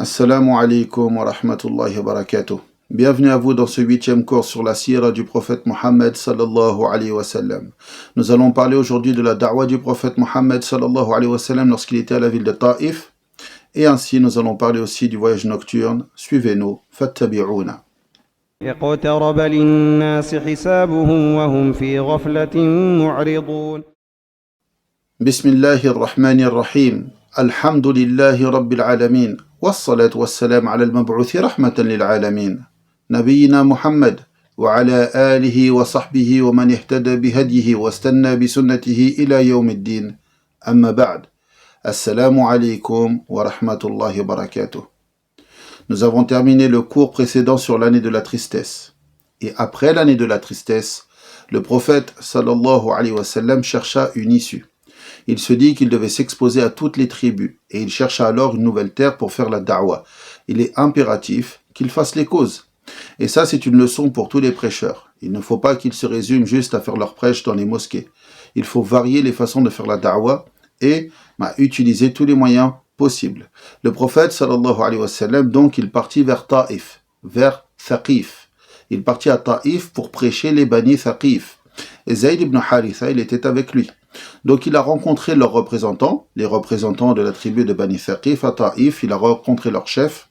Assalamu alaikum wa rahmatullahi wa barakatuh. Bienvenue à vous dans ce 8e cours sur la sira du prophète Mohammed sallallahu alayhi wa sallam. Nous allons parler aujourd'hui de la da'wa du prophète Mohammed sallallahu alayhi wa sallam lorsqu'il était à la ville de Taïf. Et ainsi nous allons parler aussi du voyage nocturne. Suivez-nous, fattabi'ouna. اقترب للناس حسابهم وهم في غفلة معرضون. Bismillahir Rahmanir Rahim. Alhamdulillahi Rabbil Alamin. والصلاة والسلام على المبعوث رحمة للعالمين نبينا محمد وعلى آله وصحبه ومن اهتدى بهديه واستنى بسنته إلى يوم الدين أما بعد السلام عليكم ورحمة الله وبركاته. Nous avons terminé le cours précédent sur l'année de la tristesse. Et après l'année de la tristesse, le prophète sallallahu alayhi wa sallam chercha une issue. Il se dit qu'il devait s'exposer à toutes les tribus, et il chercha alors une nouvelle terre pour faire la da'wa. Il est impératif qu'il fasse les causes. Et ça, c'est une leçon pour tous les prêcheurs. Il ne faut pas qu'ils se résument juste à faire leur prêche dans les mosquées. Il faut varier les façons de faire la da'wa et utiliser tous les moyens possibles. Le prophète, sallallahu alayhi wa sallam, donc, il partit vers Taïf, vers Thaqif. Il partit à Taïf pour prêcher les Bani Thaqif. Et Zayd ibn Haritha, il était avec lui. Donc il a rencontré leurs représentants, les représentants de la tribu de Bani Thaqif à Taïf, il a rencontré leur chef,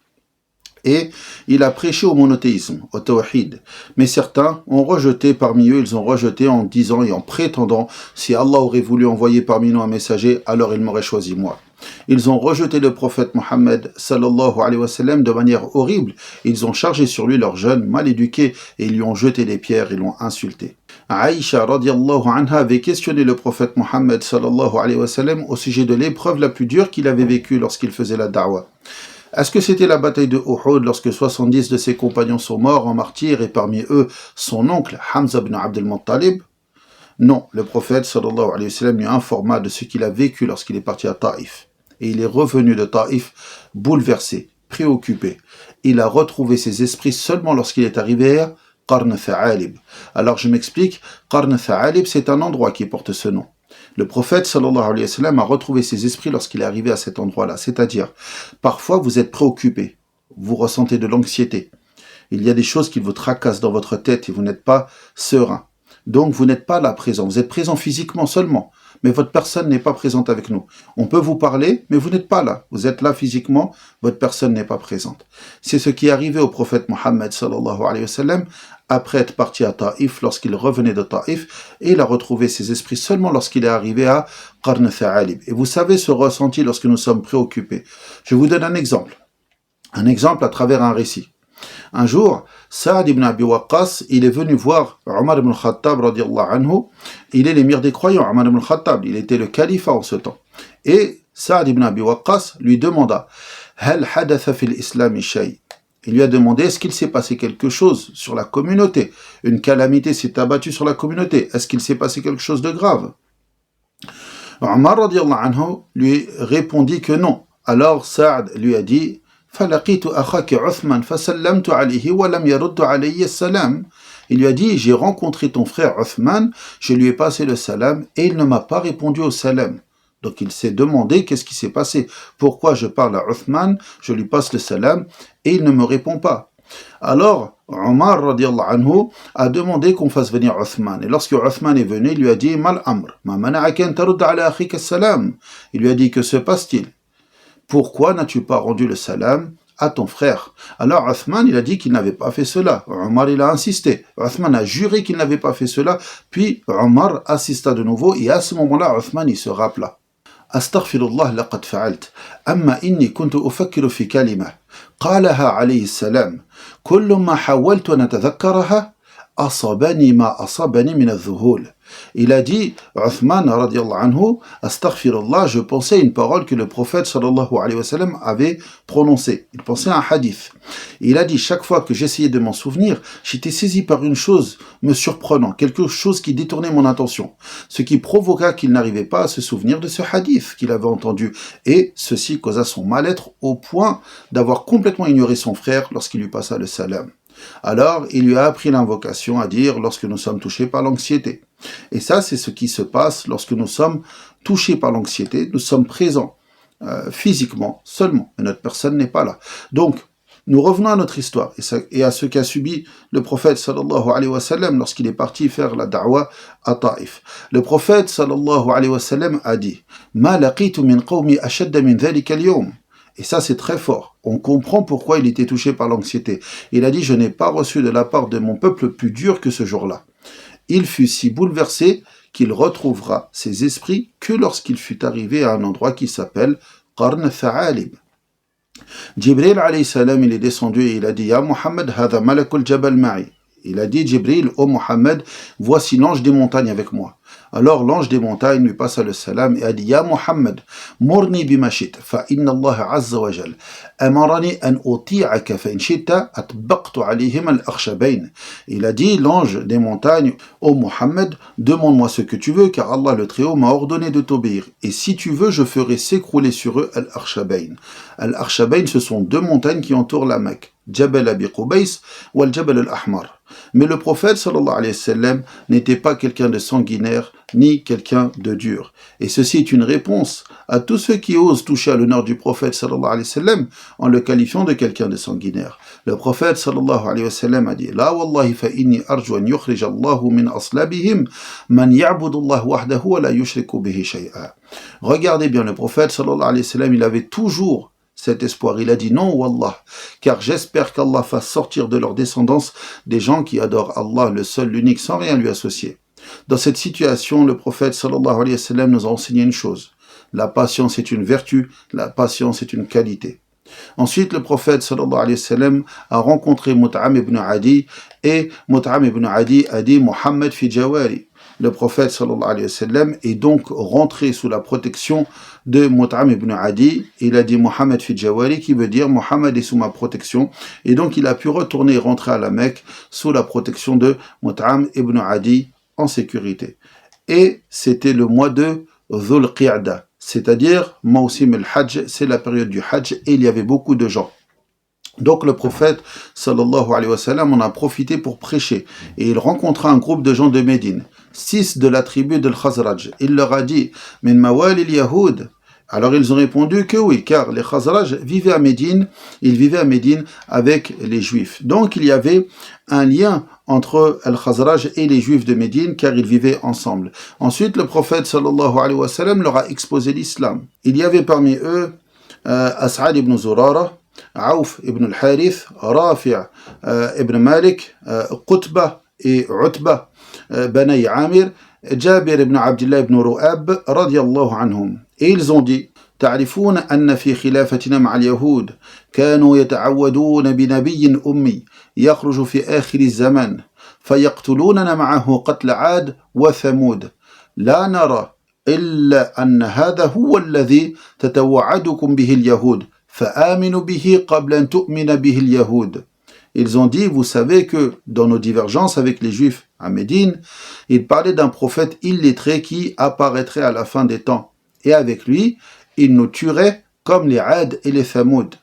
et il a prêché au monothéisme, au tawhid. Mais certains ont rejeté parmi eux, ils ont rejeté en disant et en prétendant, si Allah aurait voulu envoyer parmi nous un messager, alors il m'aurait choisi moi. Ils ont rejeté le prophète Mohammed sallallahu alayhi wa sallam de manière horrible. Ils ont chargé sur lui leurs jeunes mal éduqués et ils lui ont jeté des pierres et l'ont insulté. Aïcha radiallahu anha avait questionné le prophète Mohammed sallallahu alayhi wa sallam au sujet de l'épreuve la plus dure qu'il avait vécue lorsqu'il faisait la da'wa. Est-ce que c'était la bataille de Uhud lorsque 70 de ses compagnons sont morts en martyrs et parmi eux son oncle Hamza ibn Abd al-Muttalib? Non, le prophète sallallahu alayhi wa sallam lui informa de ce qu'il a vécu lorsqu'il est parti à Taïf. Et il est revenu de Taïf bouleversé, préoccupé. Il a retrouvé ses esprits seulement lorsqu'il est arrivé à Qarn Tha'alib. Alors je m'explique, Qarn Tha'alib c'est un endroit qui porte ce nom. Le prophète sallallahu alayhi wa sallam a retrouvé ses esprits lorsqu'il est arrivé à cet endroit-là. C'est-à-dire, parfois vous êtes préoccupé, vous ressentez de l'anxiété. Il y a des choses qui vous tracassent dans votre tête et vous n'êtes pas serein. Donc vous n'êtes pas là présent, vous êtes présent physiquement seulement, mais votre personne n'est pas présente avec nous. On peut vous parler, mais vous n'êtes pas là. Vous êtes là physiquement, votre personne n'est pas présente. C'est ce qui est arrivé au prophète Mohammed sallallahu alayhi wa sallam après être parti à Taïf, lorsqu'il revenait de Taïf, et il a retrouvé ses esprits seulement lorsqu'il est arrivé à Qarn Tha'alib. Et vous savez ce ressenti lorsque nous sommes préoccupés. Je vous donne un exemple à travers un récit. Un jour, Sa'd ibn Abi Waqqas, il est venu voir Omar ibn al-Khattab radiyallahu anhu. Il est l'émir des croyants, Omar ibn al-Khattab, il était le calife en ce temps. Et Sa'd ibn Abi Waqqas lui demanda Hal hadatha fil islami shay. Il lui a demandé est-ce qu'il s'est passé quelque chose sur la communauté? Une calamité s'est abattue sur la communauté. Est-ce qu'il s'est passé quelque chose de grave? Omar radiyallahu anhu lui répondit que non. Alors Sa'd lui a dit فَلَقِيتُ أَخَاكِ عُثْمَانَ فَسَلَّمْتُ عَلَيْهِ وَلَمْ يَرُدُّ عَلَيَّ السَّلَامَ. Il lui a dit, j'ai rencontré ton frère Uthman, je lui ai passé le salam et il ne m'a pas répondu au salam. Donc il s'est demandé qu'est-ce qui s'est passé. Pourquoi je parle à Uthman, je lui passe le salam et il ne me répond pas. Alors Omar radiyallahu anhu a demandé qu'on fasse venir Uthman. Et lorsque Uthman est venu, il lui a dit, Mal amr, ma mana'aka an tarudda ala akhika salam. Il lui a dit, que se passe-t-il? Pourquoi n'as-tu pas rendu le salam à ton frère? Alors Uthman, il a dit qu'il n'avait pas fait cela. Omar, il a insisté. Uthman a juré qu'il n'avait pas fait cela. Puis Omar assista de nouveau et à ce moment-là, Uthman, il se rappela. Astaghfirullah laqad fa'alt. Amma inni kuntu ufakkiru fi kalima. Qalaha alayhi salam. Kullu ma hawaltu an atadhakkaraha asabani ma asabani min adh-dhuhul. Il a dit, Uthman radiyallahu anhu, astaghfirullah, je pensais à une parole que le prophète sallallahu alayhi wa sallam avait prononcée. Il pensait à un hadith. Il a dit, chaque fois que j'essayais de m'en souvenir, j'étais saisi par une chose me surprenant, quelque chose qui détournait mon attention, ce qui provoqua qu'il n'arrivait pas à se souvenir de ce hadith qu'il avait entendu. Et ceci causa son mal-être au point d'avoir complètement ignoré son frère lorsqu'il lui passa le salam. Alors, il lui a appris l'invocation à dire lorsque nous sommes touchés par l'anxiété. Et ça, c'est ce qui se passe lorsque nous sommes touchés par l'anxiété, nous sommes présents. physiquement seulement, mais notre personne n'est pas là. Donc, nous revenons à notre histoire et à ce qu'a subi le prophète sallallahu alayhi wa sallam lorsqu'il est parti faire la da'wa à Taïf. Le prophète sallallahu alayhi wa sallam a dit « Ma laqitu min qawmi ashadda min dhalika al-yawm » Et ça, c'est très fort. On comprend pourquoi il était touché par l'anxiété. Il a dit « Je n'ai pas reçu de la part de mon peuple plus dur que ce jour-là. » Il fut si bouleversé qu'il retrouvera ses esprits que lorsqu'il fut arrivé à un endroit qui s'appelle Qarn Tha'alib. Jibril alayhi salam, il est descendu et il a dit Ya Muhammad, hadha malakul jabal ma'i. Il a dit Jibril, ô Muhammad, voici l'ange des montagnes avec moi. Alors l'ange des montagnes lui passa le salam et a dit Ya Muhammad, murni bimashit, fa inna Allah azza wa jal, amarani an uti'aka fa in shita atbaqtu alayhim al-akhshabayn. Il a dit l'ange des montagnes, ô Muhammad, demande-moi ce que tu veux car Allah le Très-Haut m'a ordonné de t'obéir. Et si tu veux, je ferai s'écrouler sur eux al-akhshabayn. Al-akhshabayn, ce sont deux montagnes qui entourent la Mecque. Jabal Abi Qubays ou Al-Jabal al-Ahmar. Mais le prophète sallallahu alayhi wa sallam n'était pas quelqu'un de sanguinaire ni quelqu'un de dur. Et ceci est une réponse à tous ceux qui osent toucher à l'honneur du prophète sallallahu alayhi wa sallam en le qualifiant de quelqu'un de sanguinaire. Le prophète sallallahu alayhi wa sallam a dit La wallahi fa inni arju an yukhrij Allahu min aslabihim man ya'budu Allah wahdahu wa la yushriku bihi shay'a. Regardez bien, le prophète sallallahu alayhi wa sallam, il avait toujours cet espoir. Il a dit non, wallah, car j'espère qu'Allah fasse sortir de leur descendance des gens qui adorent Allah, le seul, l'unique, sans rien lui associer. Dans cette situation, le prophète sallallahu alayhi wa sallam nous a enseigné une chose. La patience est une vertu, la patience est une qualité. Ensuite, le prophète sallallahu alayhi wa sallam a rencontré Mut'am ibn Adi et Mut'am ibn Adi a dit Muhammad fi jawari. Le prophète sallallahu alayhi wa sallam est donc rentré sous la protection de Mut'am ibn Adi. Il a dit Muhammad fi jawari, qui veut dire Muhammad est sous ma protection. Et donc il a pu retourner et rentrer à la Mecque sous la protection de Mut'am ibn Adi en sécurité. Et c'était le mois de Dhul Qiyada, c'est-à-dire Mawsim al-Hajj, c'est la période du Hajj et il y avait beaucoup de gens. Donc le prophète sallallahu alayhi wa sallam en a profité pour prêcher et il rencontra un groupe de gens de Médine, 6 de la tribu de Khazraj. Il leur a dit Min mawali al-Yahoud. Alors ils ont répondu que oui, car les Khazraj vivaient à Médine, ils vivaient à Médine avec les Juifs. Donc il y avait un lien entre Al-Khazraj et les Juifs de Médine, car ils vivaient ensemble. Ensuite, le prophète sallallahu alayhi wa sallam leur a exposé l'islam. Il y avait parmi eux As'ad ibn Zurara, Aouf ibn al-Harith, Rafi' ibn Malik, Qutba et Utba, Banay Amir, Jabir ibn Abdullah ibn Ru'ab, radiyallahu anhum. Et ils ont dit تعرفون أن في خلافتنا مع اليهود كانوا يتعودون بنبي أمي يخرج في آخر الزمان فيقتلوننا معه قتل عاد وثمود لا نرى إلا أن هذا هو الذي تتوعدكم به اليهود فآمنوا به قبل أن تؤمن به اليهود. Ils ont dit, vous savez que dans nos divergences avec les Juifs à Médine, ils parlaient d'un prophète illettré qui apparaîtrait à la fin des temps. Et avec lui, il nous tuerait comme les Ad et les Thamoud.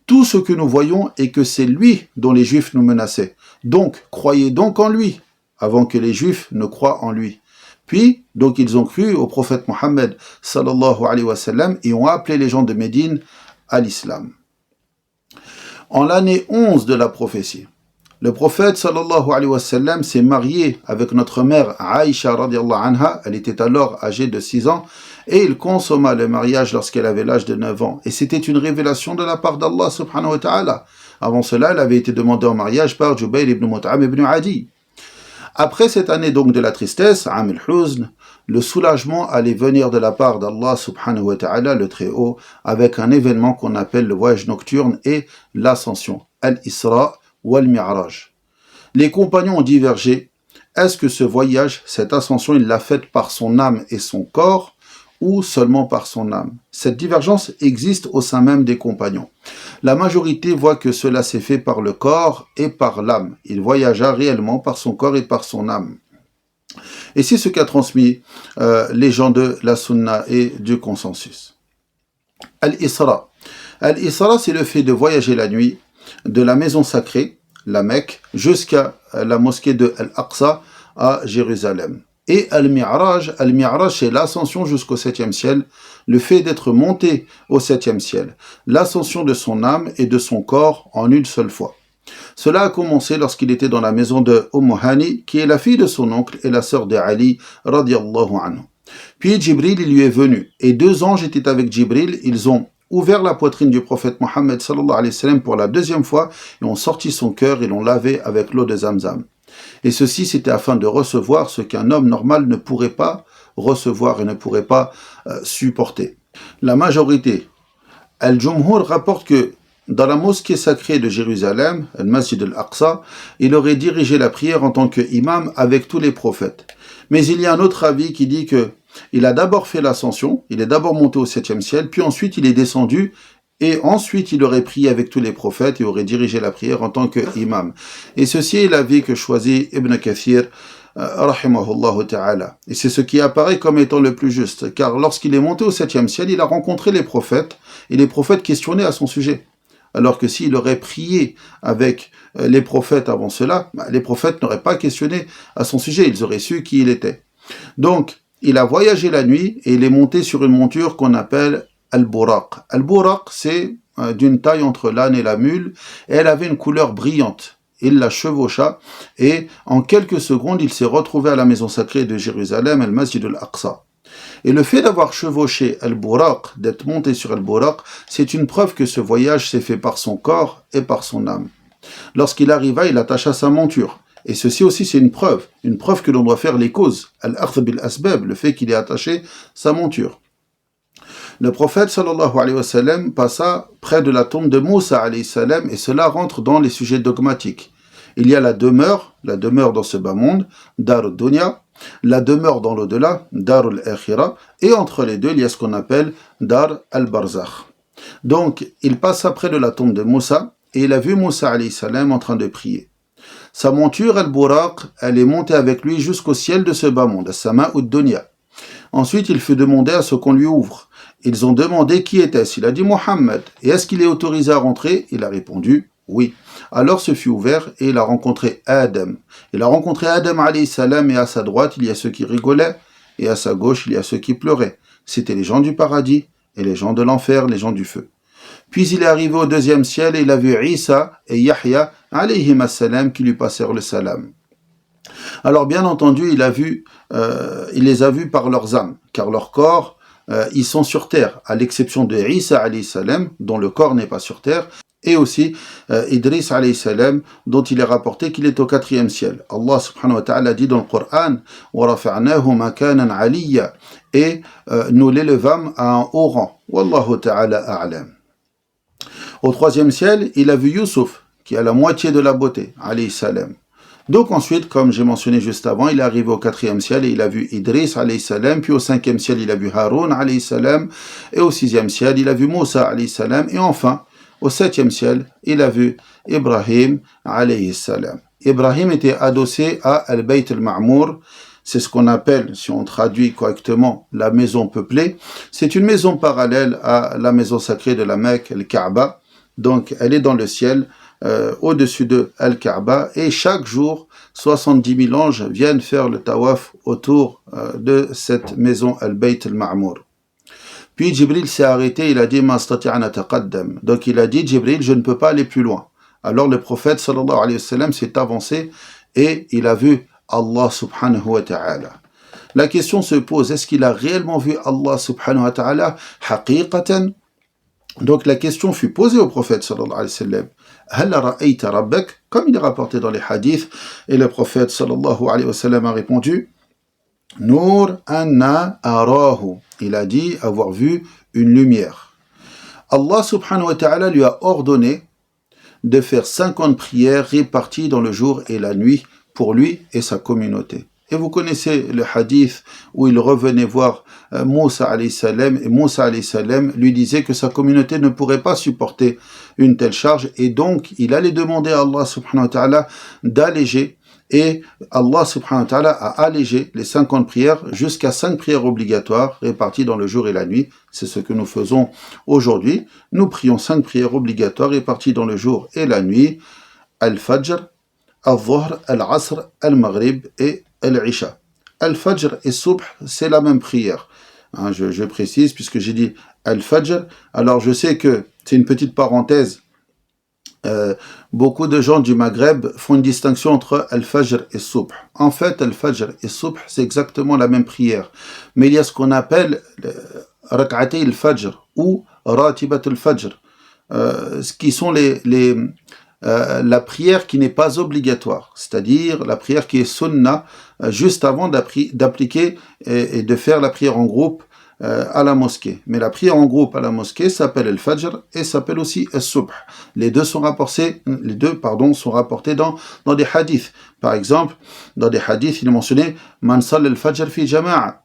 Tout ce que nous voyons est que c'est lui dont les Juifs nous menaçaient. Donc, croyez donc en lui, avant que les Juifs ne croient en lui. Puis, donc ils ont cru au prophète Mohammed sallallahu alayhi wa sallam et ont appelé les gens de Médine à l'islam. En l'année 11 de la prophétie, le prophète sallallahu alayhi wa sallam s'est marié avec notre mère Aïcha radiallahu anha. Elle était alors âgée de 6 ans et il consomma le mariage lorsqu'elle avait l'âge de 9 ans. Et c'était une révélation de la part d'Allah subhanahu wa ta'ala. Avant cela, elle avait été demandée en mariage par Jubayr ibn Mut'am ibn Adi. Après cette année donc de la tristesse, Am al-Huzn, le soulagement allait venir de la part d'Allah subhanahu wa ta'ala, le Très-Haut, avec un événement qu'on appelle le voyage nocturne et l'ascension, al-Isra wal-Mi'raj. Les compagnons ont divergé. Est-ce que ce voyage, cette ascension, il l'a faite par son âme et son corps ou seulement par son âme? Cette divergence existe au sein même des compagnons. La majorité voit que cela s'est fait par le corps et par l'âme. Il voyagea réellement par son corps et par son âme. Et c'est ce qu'a transmis les gens de la Sunna et du consensus. Al-Isra. Al-Isra, c'est le fait de voyager la nuit de la maison sacrée, la Mecque, jusqu'à la mosquée de Al-Aqsa à Jérusalem. Et Al-Mi'raj, c'est l'ascension jusqu'au 7e ciel, le fait d'être monté au 7e ciel, l'ascension de son âme et de son corps en une seule fois. Cela a commencé lorsqu'il était dans la maison de Hani, qui est la fille de son oncle et la sœur de Ali, radiyallahu anhu. Puis Jibril lui est venu, et 2 anges étaient avec Jibril, ils ont ouvert la poitrine du prophète Mohammed sallallahu alayhi wa sallam pour la 2e fois, et ont sorti son cœur et l'ont lavé avec l'eau de Zamzam. Et ceci, c'était afin de recevoir ce qu'un homme normal ne pourrait pas recevoir et ne pourrait pas supporter. La majorité, Al-Jumhur rapporte que dans la mosquée sacrée de Jérusalem, Al-Masjid al-Aqsa, il aurait dirigé la prière en tant qu'imam avec tous les prophètes. Mais il y a un autre avis qui dit que il a d'abord fait l'ascension, il est d'abord monté au 7e ciel, puis ensuite il est descendu, et ensuite il aurait prié avec tous les prophètes et aurait dirigé la prière en tant qu'imam. Et ceci est l'avis que choisit Ibn Kathir, rahimahullah ta'ala. Et c'est ce qui apparaît comme étant le plus juste, car lorsqu'il est monté au 7e ciel, il a rencontré les prophètes, et les prophètes questionnaient à son sujet. Alors que s'il aurait prié avec les prophètes avant cela, les prophètes n'auraient pas questionné à son sujet, ils auraient su qui il était. Donc, il a voyagé la nuit et il est monté sur une monture qu'on appelle Al-Buraq. Al-Buraq, c'est d'une taille entre l'âne et la mule, et elle avait une couleur brillante. Il la chevaucha, et en quelques secondes, il s'est retrouvé à la maison sacrée de Jérusalem, Al-Masjid al-Aqsa. Et le fait d'avoir chevauché Al-Buraq, d'être monté sur Al-Buraq, c'est une preuve que ce voyage s'est fait par son corps et par son âme. Lorsqu'il arriva, il attacha sa monture. Et ceci aussi, c'est une preuve que l'on doit faire les causes. Al-Akhdh bil-Asbab, le fait qu'il ait attaché sa monture. Le prophète sallallahu alayhi wa sallam passa près de la tombe de Moussa alayhi salam, et cela rentre dans les sujets dogmatiques. Il y a la demeure dans ce bas monde, Dar al-Dunya, la demeure dans l'au-delà, Dar al-Akhira, et entre les deux, il y a ce qu'on appelle Dar al-Barzakh. Donc, il passa près de la tombe de Moussa, et il a vu Moussa alayhi salam en train de prier. Sa monture, Al-Buraq, elle est montée avec lui jusqu'au ciel de ce bas monde, As-Sama ud-Dunya. Ensuite, il fut demandé à ce qu'on lui ouvre. Ils ont demandé qui était-ce. Il a dit Mohammed. Et est-ce qu'il est autorisé à rentrer? Il a répondu oui. Alors ce fut ouvert et il a rencontré Adam. Il a rencontré Adam alayhi salam, et à sa droite il y a ceux qui rigolaient et à sa gauche il y a ceux qui pleuraient. C'était les gens du paradis et les gens de l'enfer, les gens du feu. Puis il est arrivé au 2e ciel et il a vu Isa et Yahya alayhim as-salam qui lui passèrent le salam. Alors bien entendu, il les a vus par leurs âmes, car leur corps, ils sont sur terre, à l'exception de Isa alayhi salam, dont le corps n'est pas sur terre, et aussi Idris alayhi salam, dont il est rapporté qu'il est au 4e ciel. Allah subhanahu wa ta'ala dit dans le Coran wa rafa'nahu makanan aliyya, et nous l'élevâmes à un haut rang. Wallahu ta'ala a'lam. Au 3e ciel, il a vu Youssouf, qui a la moitié de la beauté, alayhi salam. Donc ensuite, comme j'ai mentionné juste avant, il est arrivé au 4e ciel et il a vu Idris alayhi salam, puis au 5e ciel il a vu Haroun alayhi salam, et au 6e ciel il a vu Moussa alayhi salam, et enfin au 7e ciel il a vu Ibrahim alayhi salam. Ibrahim était adossé à Al-Bayt al-Ma'mour, c'est ce qu'on appelle, si on traduit correctement, la maison peuplée. C'est une maison parallèle à la maison sacrée de la Mecque, Al-Kaaba. Donc elle est dans le ciel, au-dessus de Al-Kaaba, et chaque jour 70 000 anges viennent faire le tawaf autour de cette maison Al-Bayt al-Ma'mour. Puis Jibril s'est arrêté, il a dit Mastati'ana taqaddam. Donc il a dit Jibril, je ne peux pas aller plus loin. Alors le prophète sallallahu alayhi wa sallam s'est avancé et il a vu Allah subhanahu wa ta'ala. La question se pose, est-ce qu'il a réellement vu Allah subhanahu wa ta'ala haqiqatan? Donc la question fut posée au prophète sallallahu alayhi wa sallam. Hal ra'ayta rabbak? Comme il est rapporté dans les hadiths, et le prophète sallallahu alayhi wa sallam a répondu Nur anna arahu. Il a dit avoir vu une lumière. Allah subhanahu wa ta'ala lui a ordonné de faire 50 prières réparties dans le jour et la nuit pour lui et sa communauté. Et vous connaissez le hadith où il revenait voir Moussa alayhi salam, et Moussa alayhi salam lui disait que sa communauté ne pourrait pas supporter une telle charge, et donc il allait demander à Allah subhanahu wa ta'ala d'alléger, et Allah subhanahu wa ta'ala a allégé les 50 prières jusqu'à 5 prières obligatoires réparties dans le jour et la nuit. C'est ce que nous faisons aujourd'hui. Nous prions 5 prières obligatoires réparties dans le jour et la nuit, Al-Fajr, Al-Dhuhr, Al-Asr, Al-Maghrib et Al-Isha. Al-Fajr et Subh, c'est la même prière. Hein, je précise, puisque j'ai dit Al-Fajr. Alors je sais que, c'est une petite parenthèse, beaucoup de gens du Maghreb font une distinction entre Al-Fajr et Subh. En fait, Al-Fajr et Subh, c'est exactement la même prière. Mais il y a ce qu'on appelle Rak'atay al-Fajr ou Ratibat al-Fajr, ce qui sont la prière qui n'est pas obligatoire, c'est-à-dire la prière qui est sunna, juste avant d'appliquer et de faire la prière en groupe à la mosquée. Mais la prière en groupe à la mosquée s'appelle al-Fajr et s'appelle aussi al-Subh. Les deux sont rapportés dans des hadiths. Par exemple, dans des hadiths, il est mentionné Man salla al-Fajr fi jama'a.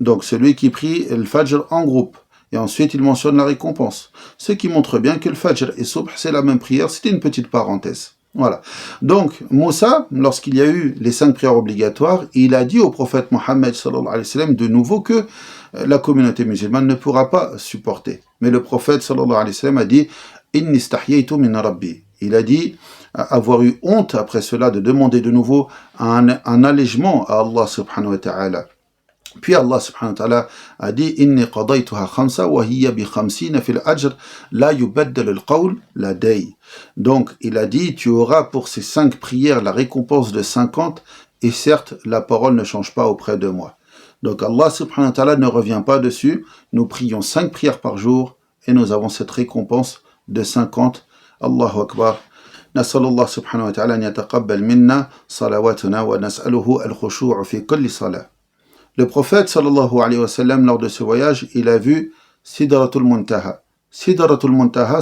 Donc celui qui prie al-Fajr en groupe. Et ensuite, il mentionne la récompense. Ce qui montre bien que le Fajr et Subh, c'est la même prière. C'était une petite parenthèse. Voilà. Donc, Moussa, lorsqu'il y a eu les 5 prières obligatoires, il a dit au prophète Mohammed sallallahu alayhi wa sallam de nouveau que la communauté musulmane ne pourra pas supporter. Mais le prophète sallallahu alayhi wa sallam a dit « Inni istahyaytu min rabbi ». Il a dit avoir eu honte après cela de demander de nouveau un allègement à Allah subhanahu wa ta'ala. Puis Allah subhanahu wa ta'ala a dit Inni qadaytuha khamsa wa hiya bi khamsina fil ajr la yubaddal al-qawl laday. Donc il a dit tu auras pour ces 5 prières la récompense de 50 et certes la parole ne change pas auprès de moi. Donc Allah subhanahu wa ta'ala ne revient pas dessus. Nous prions 5 prières par jour et nous avons cette récompense de 50. Allahu Akbar. نسأل الله سبحانه وتعالى أن يتقبل منا صلواتنا ونسأله الخشوع في كل صلاة. Le prophète sallallahu alayhi wa sallam, lors de ce voyage, il a vu Sidratul Muntaha. Sidratul Muntaha,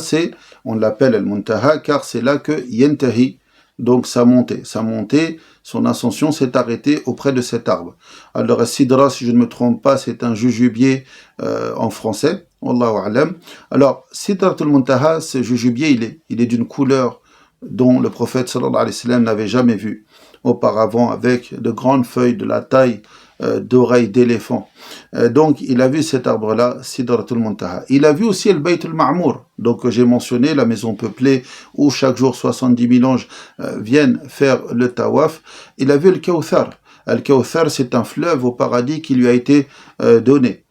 on l'appelle Al-Muntaha, car c'est là que Yantahi, donc sa montée, son ascension s'est arrêtée auprès de cet arbre. Alors, Sidra, si je ne me trompe pas, c'est un jujubier en français, Wallahu a'lam. Alors, Sidratul Muntaha, ce jujubier, il est d'une couleur dont le prophète sallallahu alayhi wa sallam n'avait jamais vu auparavant, avec de grandes feuilles de la taille d'oreilles d'éléphant. Donc il a vu cet arbre-là, Sidratul Muntaha. Il a vu aussi le Bayt al-Ma'mour, donc j'ai mentionné la maison peuplée où chaque jour 70 000 anges viennent faire le tawaf. Il a vu le Kawthar. Le Kawthar, c'est un fleuve au paradis qui lui a été donné.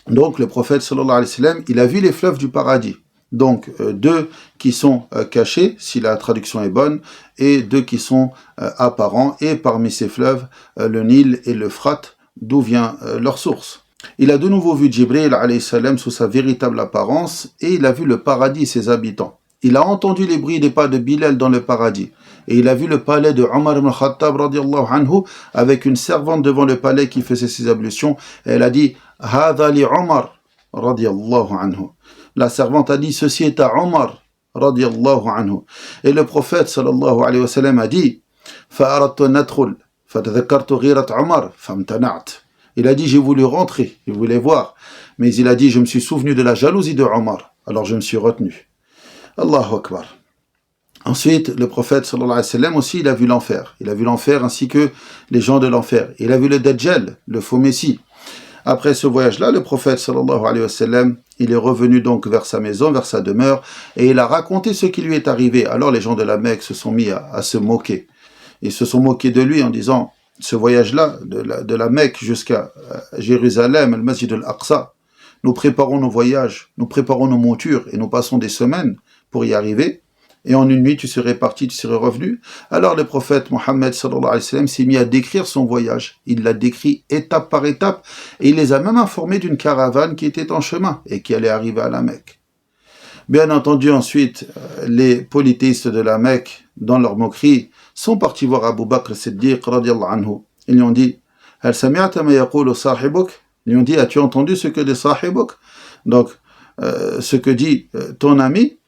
Donc le prophète sallallahu alayhi wa sallam, il a vu les fleuves du paradis. Donc 2 qui sont cachés, si la traduction est bonne, et 2 qui sont apparents, et parmi ces fleuves, le Nil et l'Euphrate, d'où vient leur source. Il a de nouveau vu Jibril alayhi salam sous sa véritable apparence, et il a vu le paradis et ses habitants. Il a entendu les bruits des pas de Bilal dans le paradis, et il a vu le palais de Omar ibn Khattab radiyallahu anhu, avec une servante devant le palais qui faisait ses ablutions, et elle a dit « Hadha li Omar radiyallahu anhu ». La servante a dit, ceci est à Omar, radiyallahu anhu. Et le prophète, sallallahu alayhi wa sallam, a dit, fa'aradtu nadkhul, fatadhakkartu ghirat Omar, famtana'at. Il a dit, j'ai voulu rentrer, je voulais voir. Mais il a dit, je me suis souvenu de la jalousie de Omar, alors je me suis retenu. Allahu Akbar. Ensuite, le prophète, sallallahu alayhi wa sallam, aussi, il a vu l'enfer. Il a vu l'enfer ainsi que les gens de l'enfer. Il a vu le Dajjal, le faux messie. Après ce voyage-là, le prophète sallallahu alayhi wa sallam, il est revenu donc vers sa maison, vers sa demeure, et il a raconté ce qui lui est arrivé. Alors les gens de la Mecque se sont mis à se moquer. Ils se sont moqués de lui en disant, ce voyage-là, de la Mecque jusqu'à Jérusalem, le Masjid al-Aqsa, nous préparons nos voyages, nous préparons nos montures, et nous passons des semaines pour y arriver, et en une nuit tu serais parti, tu serais revenu. Alors le prophète Mohammed sallallahu alayhi wa sallam s'est mis à décrire son voyage. Il l'a décrit étape par étape, et il les a même informés d'une caravane qui était en chemin, et qui allait arriver à la Mecque. Bien entendu, ensuite, les polythéistes de la Mecque, dans leur moquerie, sont partis voir Abu Bakr as-Siddiq radiyallahu anhu. Ils lui ont dit, Hal sami'ta ma yaqulu sahibuk? Ils lui ont dit, as-tu entendu ce que dit sahibuk? Donc, ce que dit ton ami.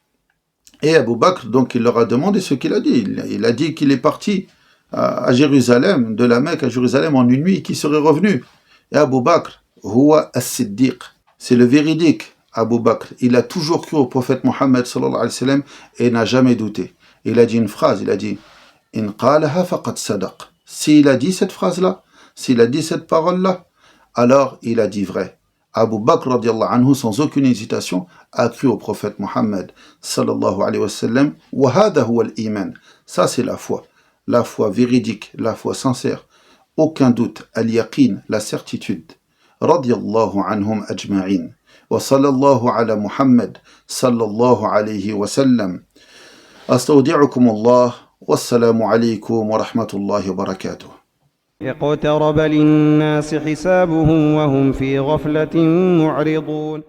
Et Abu Bakr, donc, il leur a demandé ce qu'il a dit. Il a dit qu'il est parti à Jérusalem, de la Mecque à Jérusalem en une nuit, qu'il serait revenu. Et Abu Bakr, huwa as-Siddiq, c'est le véridique. Abu Bakr, il a toujours cru au prophète Mohammed sallallahu alayhi wa sallam et n'a jamais douté. Il a dit une phrase, il a dit In qalaha faqad sadaq. S'il a dit cette phrase-là, s'il a dit cette parole-là, alors il a dit vrai. Abu Bakr radiyallahu anhu, sans aucune hésitation, a cru au prophète Mohammed sallallahu alayhi wa sallam. Wa hadha huwa al-iman. Ça c'est la foi véridique, la foi sincère aucun doute, al-yaqin, la certitude. Radiyallahu anhum ajma'in. Wa sallallahu ala Muhammad sallallahu alayhi wa sallam. أستودعكم الله والسلام عليكم ورحمة الله وبركاته. اقترب للناس حسابهم وهم في غفلة معرضون